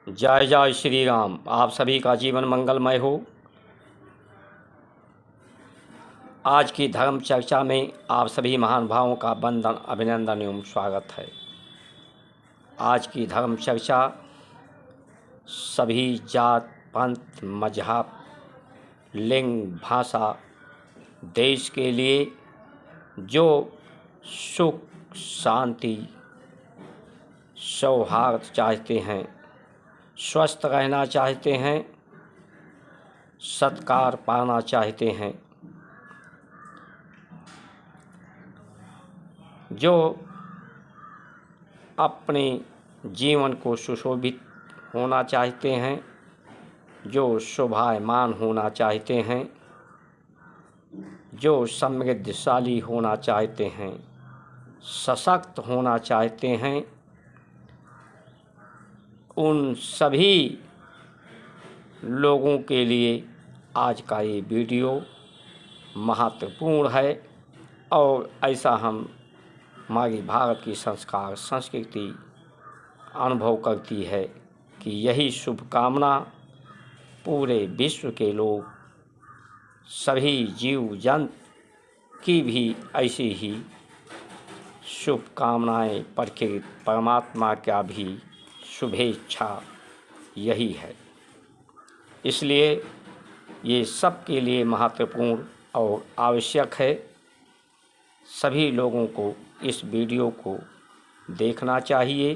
जय जय श्री राम। आप सभी का जीवन मंगलमय हो। आज की धर्म चर्चा में आप सभी महान भावों का वंदन, अभिनंदन एवं स्वागत है। आज की धर्म चर्चा सभी जात, पंथ, मजहब, लिंग, भाषा, देश के लिए जो सुख, शांति, सौहार्द चाहते हैं, स्वस्थ रहना चाहते हैं, सत्कार पाना चाहते हैं, जो अपने जीवन को सुशोभित होना चाहते हैं, जो शोभायमान होना चाहते हैं, जो समृद्धशाली होना चाहते हैं, सशक्त होना चाहते हैं, उन सभी लोगों के लिए आज का ये वीडियो महत्वपूर्ण है। और ऐसा हमारी भारत की संस्कार संस्कृति अनुभव करती है कि यही शुभकामना पूरे विश्व के लोग, सभी जीव जंतु की भी ऐसी ही शुभकामनाएं प्रकृत परमात्मा का भी शुभेच्छा यही है। इसलिए ये सबके लिए महत्वपूर्ण और आवश्यक है। सभी लोगों को इस वीडियो को देखना चाहिए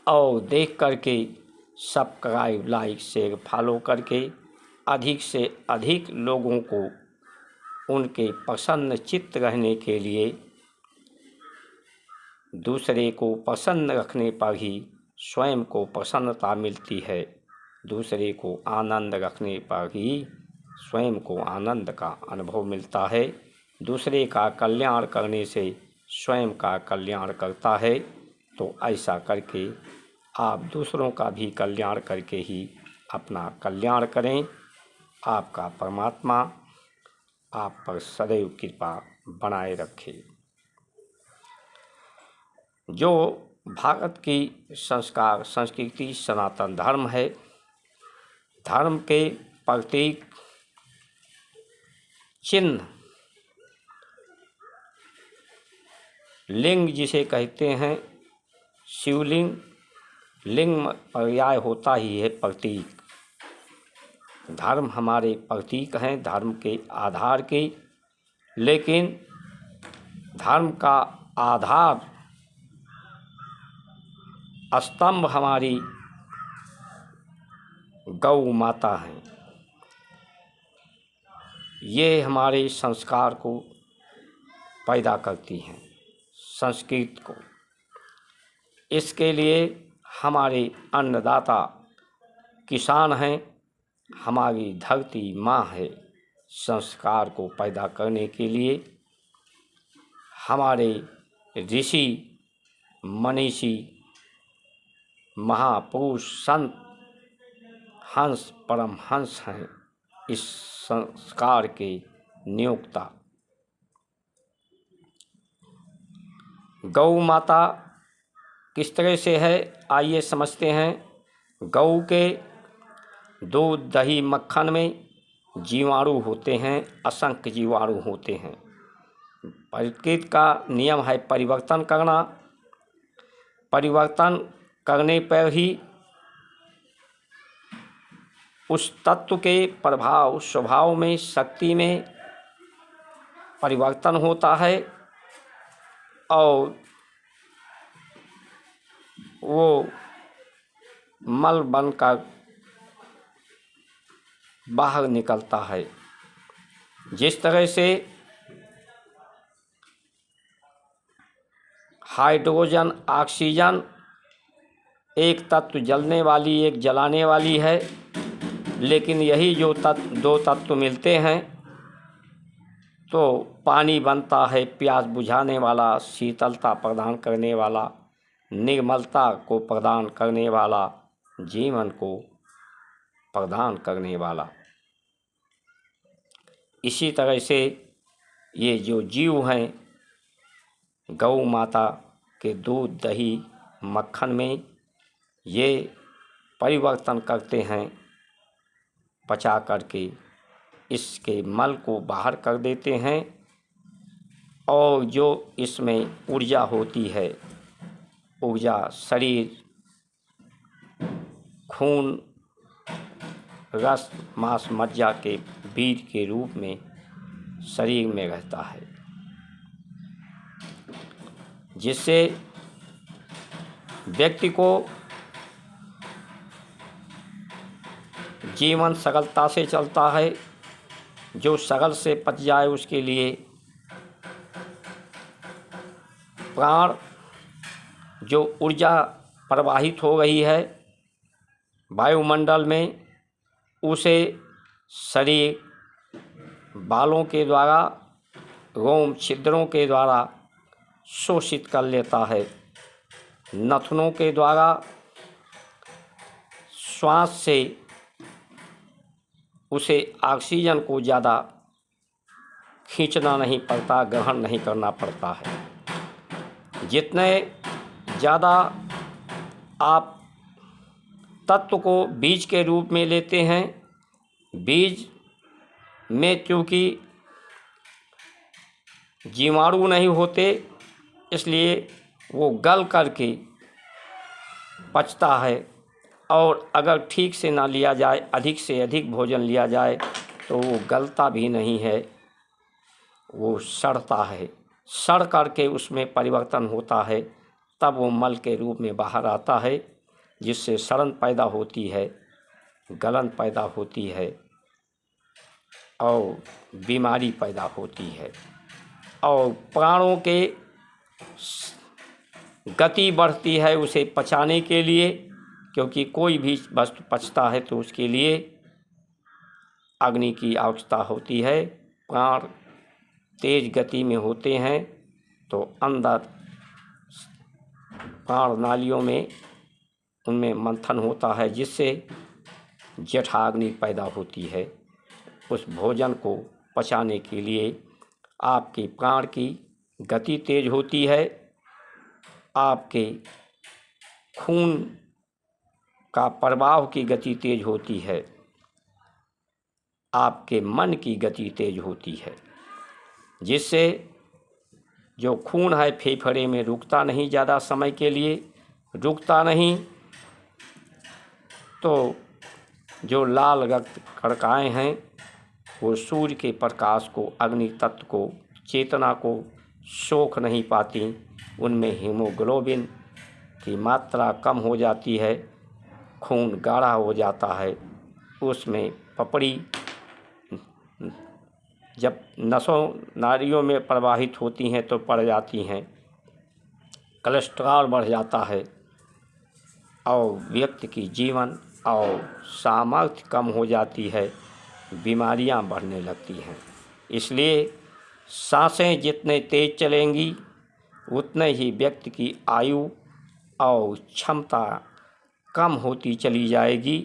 और देख करके सब्सक्राइब, लाइक, शेयर, फॉलो करके अधिक से अधिक लोगों को उनके प्रसन्न चित्त रहने के लिए, दूसरे को प्रसन्न रखने पर ही स्वयं को प्रसन्नता मिलती है। दूसरे को आनंद रखने पर ही स्वयं को आनंद का अनुभव मिलता है। दूसरे का कल्याण करने से स्वयं का कल्याण करता है। तो ऐसा करके आप दूसरों का भी कल्याण करके ही अपना कल्याण करें। आपका परमात्मा आप पर सदैव कृपा बनाए रखे। जो भारत की संस्कार संस्कृति सनातन धर्म है, धर्म के प्रतीक चिन्ह लिंग जिसे कहते हैं, शिवलिंग, लिंग पर्याय होता ही है प्रतीक। धर्म हमारे प्रतीक हैं धर्म के आधार के, लेकिन धर्म का आधार स्तंभ हमारी गौ माता हैं। ये हमारे संस्कार को पैदा करती हैं, संस्कृति को। इसके लिए हमारे अन्नदाता किसान हैं, हमारी धरती माँ है। संस्कार को पैदा करने के लिए हमारे ऋषि, मनीषी, महापुरुष, संत, हंस, परमहंस हैं इस संस्कार के नियोक्ता। गौ माता किस तरह से है, आइए समझते हैं। गौ के दूध, दही, मक्खन में जीवाणु होते हैं, असंख्य जीवाणु होते हैं। प्रकृति का नियम है परिवर्तन करना। परिवर्तन करने पर ही उस तत्व के प्रभाव, स्वभाव में, शक्ति में परिवर्तन होता है और वो मल बनकर बाहर निकलता है। जिस तरह से हाइड्रोजन, ऑक्सीजन एक तत्व जलने वाली, एक जलाने वाली है, लेकिन यही जो दो तत्व मिलते हैं तो पानी बनता है, प्यास बुझाने वाला, शीतलता प्रदान करने वाला, निर्मलता को प्रदान करने वाला, जीवन को प्रदान करने वाला। इसी तरह से ये जो जीव हैं, गौ माता के दूध, दही, मक्खन में ये परिवर्तन करते हैं, पचा करके इसके मल को बाहर कर देते हैं और जो इसमें ऊर्जा होती है, ऊर्जा शरीर, खून, रस, मांस, मज्जा के बीज के रूप में शरीर में रहता है, जिससे व्यक्ति को जीवन सरलता से चलता है। जो सरल से पच जाए उसके लिए प्राण, जो ऊर्जा प्रवाहित हो रही है वायुमंडल में, उसे शरीर बालों के द्वारा, रोम छिद्रों के द्वारा शोषित कर लेता है। नथनों के द्वारा श्वास से उसे ऑक्सीजन को ज़्यादा खींचना नहीं पड़ता, ग्रहण नहीं करना पड़ता है। जितने ज़्यादा आप तत्व को बीज के रूप में लेते हैं, बीज में क्योंकि जीवाणु नहीं होते, इसलिए वो गल करके पचता है। और अगर ठीक से ना लिया जाए, अधिक से अधिक भोजन लिया जाए तो वो गलता भी नहीं है, वो सड़ता है। सड़ करके उसमें परिवर्तन होता है, तब वो मल के रूप में बाहर आता है, जिससे सड़न पैदा होती है, गलन पैदा होती है और बीमारी पैदा होती है। और प्राणों के गति बढ़ती है उसे पचाने के लिए, क्योंकि कोई भी वस्तु पचता है तो उसके लिए अग्नि की आवश्यकता होती है। प्राण तेज गति में होते हैं तो अंदर प्राण नालियों में उनमें मंथन होता है, जिससे जठराग्नि पैदा होती है। उस भोजन को पचाने के लिए आपके प्राण की गति तेज होती है, आपके खून का प्रवाह की गति तेज होती है, आपके मन की गति तेज होती है, जिससे जो खून है फेफड़े में रुकता नहीं, ज़्यादा समय के लिए रुकता नहीं, तो जो लाल रक्त कणिकाएँ हैं वो सूर्य के प्रकाश को, अग्नि तत्व को, चेतना को सोख नहीं पाती। उनमें हीमोग्लोबिन की मात्रा कम हो जाती है, खून गाढ़ा हो जाता है, उसमें पपड़ी जब नसों नाड़ियों में प्रवाहित होती हैं तो पड़ जाती हैं, कोलेस्ट्रॉल बढ़ जाता है और व्यक्ति की जीवन और सामर्थ्य कम हो जाती है, बीमारियां बढ़ने लगती हैं। इसलिए सांसें जितने तेज चलेंगी उतने ही व्यक्ति की आयु और क्षमता कम होती चली जाएगी।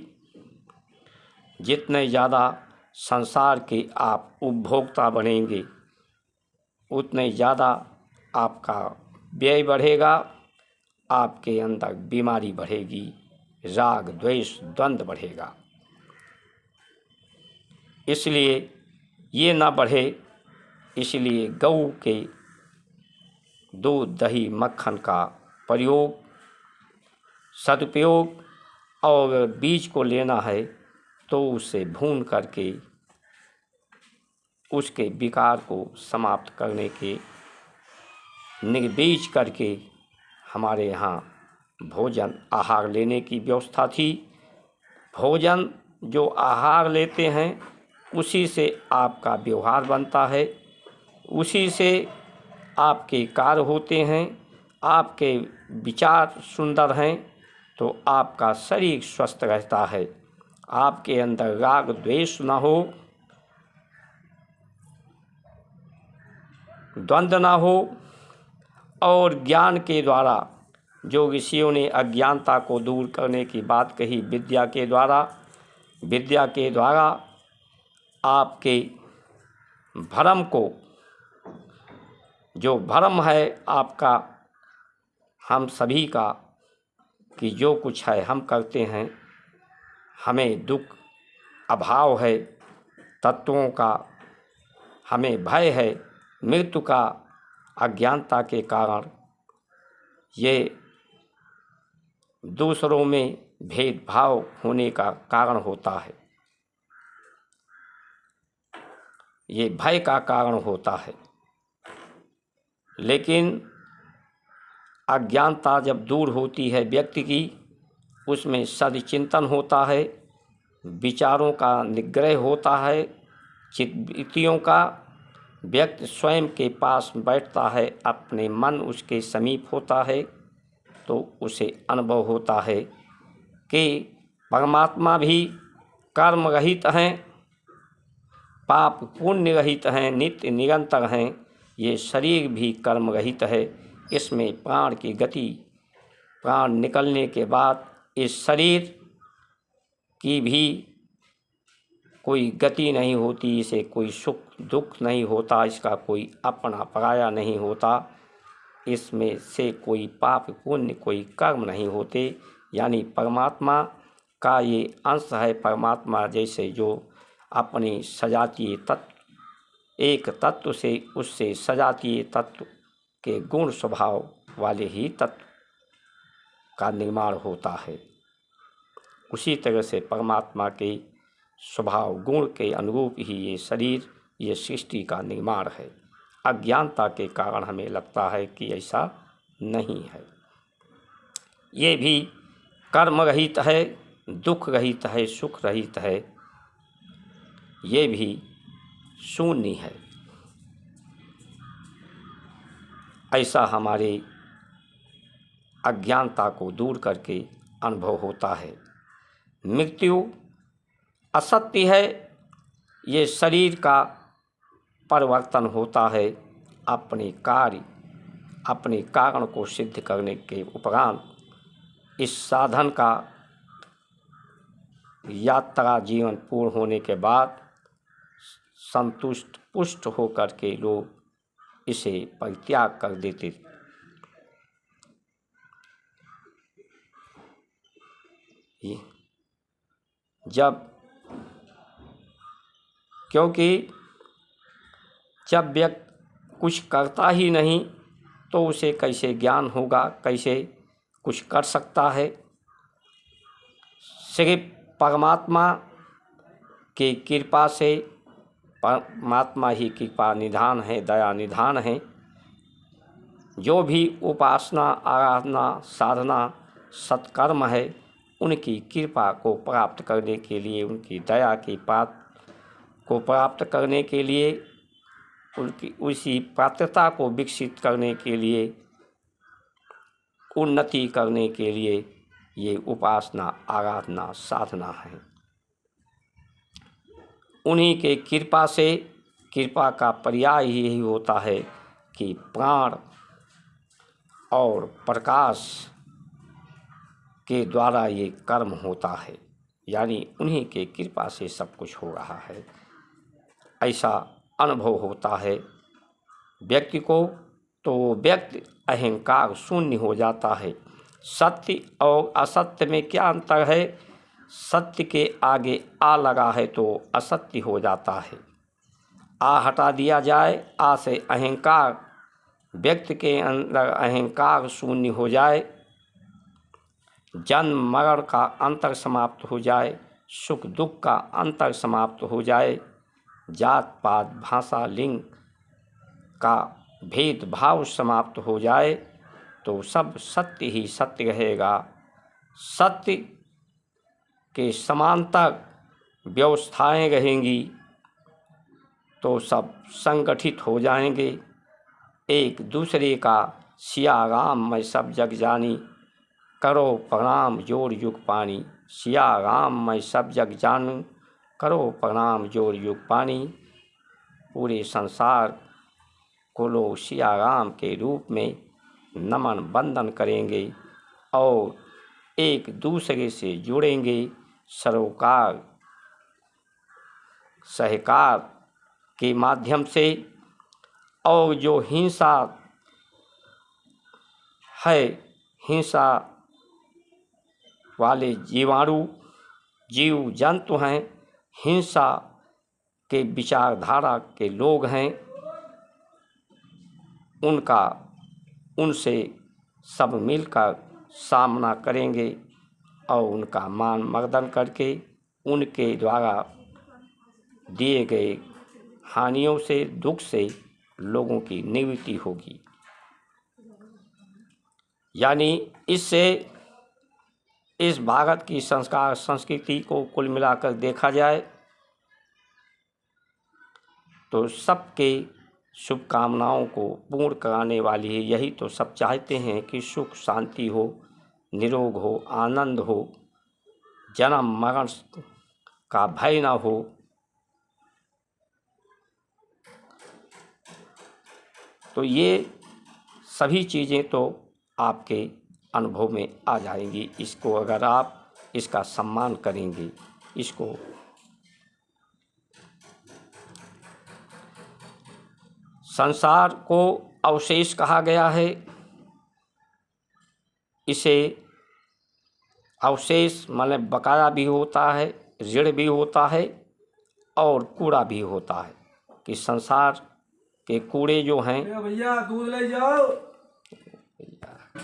जितने ज़्यादा संसार के आप उपभोक्ता बनेंगे उतने ज़्यादा आपका व्यय बढ़ेगा, आपके अंदर बीमारी बढ़ेगी, राग द्वेष द्वंद्व बढ़ेगा। इसलिए ये ना बढ़े, इसलिए गऊ के दूध, दही, मक्खन का प्रयोग, सदुपयोग, और बीज को लेना है तो उसे भून करके उसके विकार को समाप्त करने के निर्बीज करके हमारे यहाँ भोजन आहार लेने की व्यवस्था थी। भोजन जो आहार लेते हैं उसी से आपका व्यवहार बनता है, उसी से आपके कार्य होते हैं, आपके विचार सुंदर हैं तो आपका शरीर स्वस्थ रहता है। आपके अंदर राग द्वेष न हो, द्वंद्व न हो, और ज्ञान के द्वारा जो ऋषियों ने अज्ञानता को दूर करने की बात कही, विद्या के द्वारा आपके भ्रम को, जो भ्रम है आपका, हम सभी का, कि जो कुछ है हम करते हैं, हमें दुख अभाव है तत्वों का, हमें भय है मृत्यु का, अज्ञानता के कारण ये दूसरों में भेदभाव होने का कारण होता है, ये भय का कारण होता है। लेकिन अज्ञानता जब दूर होती है व्यक्ति की, उसमें सदचिंतन होता है, विचारों का निग्रह होता है, चित्तवृत्तियों का, व्यक्ति स्वयं के पास बैठता है, अपने मन उसके समीप होता है, तो उसे अनुभव होता है कि परमात्मा भी कर्म रहित हैं, पाप पुण्य रहित हैं, नित्य निरंतर हैं। ये शरीर भी कर्म रहित है, इसमें प्राण की गति, प्राण निकलने के बाद इस शरीर की भी कोई गति नहीं होती, इसे कोई सुख दुख नहीं होता, इसका कोई अपना पराया नहीं होता, इसमें से कोई पाप पुण्य कोई कर्म नहीं होते। यानी परमात्मा का ये अंश है। परमात्मा जैसे जो अपनी सजातीय तत्व, एक तत्व से उससे सजातीय तत्व के गुण स्वभाव वाले ही तत्व का निर्माण होता है, उसी तरह से परमात्मा के स्वभाव गुण के अनुरूप ही ये शरीर, ये सृष्टि का निर्माण है। अज्ञानता के कारण हमें लगता है कि ऐसा नहीं है। ये भी कर्म रहित है, दुख रहित है, सुख रहित है, ये भी शून्य है। ऐसा हमारे अज्ञानता को दूर करके अनुभव होता है। मृत्यु असत्य है, ये शरीर का परिवर्तन होता है अपने कार्य, अपने कारण को सिद्ध करने के उपरांत। इस साधन का यात्रा जीवन पूर्ण होने के बाद संतुष्ट पुष्ट होकर के लोग इसे परित्याग कर देते। क्योंकि जब व्यक्ति कुछ करता ही नहीं तो उसे कैसे ज्ञान होगा, कैसे कुछ कर सकता है। सिर्फ परमात्मा की कृपा से, परमात्मा ही कृपा निधान है, दया निधान है। जो भी उपासना, आराधना, साधना, सत्कर्म है, उनकी कृपा को प्राप्त करने के लिए, उनकी दया की बात को प्राप्त करने के लिए, उनकी उसी पात्रता को विकसित करने के लिए, उन्नति करने के लिए ये उपासना, आराधना, साधना है। उन्हीं के कृपा से, कृपा का पर्याय यही होता है कि प्राण और प्रकाश के द्वारा ये कर्म होता है, यानी उन्हीं के कृपा से सब कुछ हो रहा है। ऐसा अनुभव होता है व्यक्ति को, तो व्यक्ति अहंकार शून्य हो जाता है। सत्य और असत्य में क्या अंतर है? सत्य के आगे आ लगा है तो असत्य हो जाता है। आ हटा दिया जाए, आ से अहंकार, व्यक्ति के अंदर अहंकार शून्य हो जाए, जन्म मरण का अंतर समाप्त हो जाए, सुख दुख का अंतर समाप्त हो जाए, जात पात भाषा लिंग का भेदभाव समाप्त हो जाए, तो सब सत्य ही सत्य रहेगा। सत्य के समांतर व्यवस्थाएं रहेंगी तो सब संगठित हो जाएंगे। एक दूसरे का सिया राम मैं सब जग जानी, करो प्रणाम जोड़ युग पानी। सिया राम मैं सब जग जानूं, करो प्रणाम जोड़ युग पानी। पूरे संसार को लोग सिया राम के रूप में नमन बंदन करेंगे और एक दूसरे से जुड़ेंगे, सरोकार सहकार के माध्यम से। और जो हिंसा है, हिंसा वाले जीवाणु जीव जंतु हैं, हिंसा के विचारधारा के लोग हैं, उनसे सब मिलकर सामना करेंगे और उनका मान मर्दन करके उनके द्वारा दिए गए हानियों से, दुख से लोगों की निवृत्ति होगी। यानी इससे इस भारत की संस्कार संस्कृति को कुल मिलाकर देखा जाए तो सबके शुभकामनाओं को पूर्ण कराने वाली है। यही तो सब चाहते हैं कि सुख शांति हो, निरोग हो, आनंद हो, जन्म मरण का भय ना हो। तो ये सभी चीज़ें तो आपके अनुभव में आ जाएंगी। इसको अगर आप इसका सम्मान करेंगे, इसको संसार को अवशेष कहा गया है। इसे अवशेष माने बकाया भी होता है, ऋण भी होता है और कूड़ा भी होता है कि संसार के कूड़े जो हैं भैया दूध ले जाओ।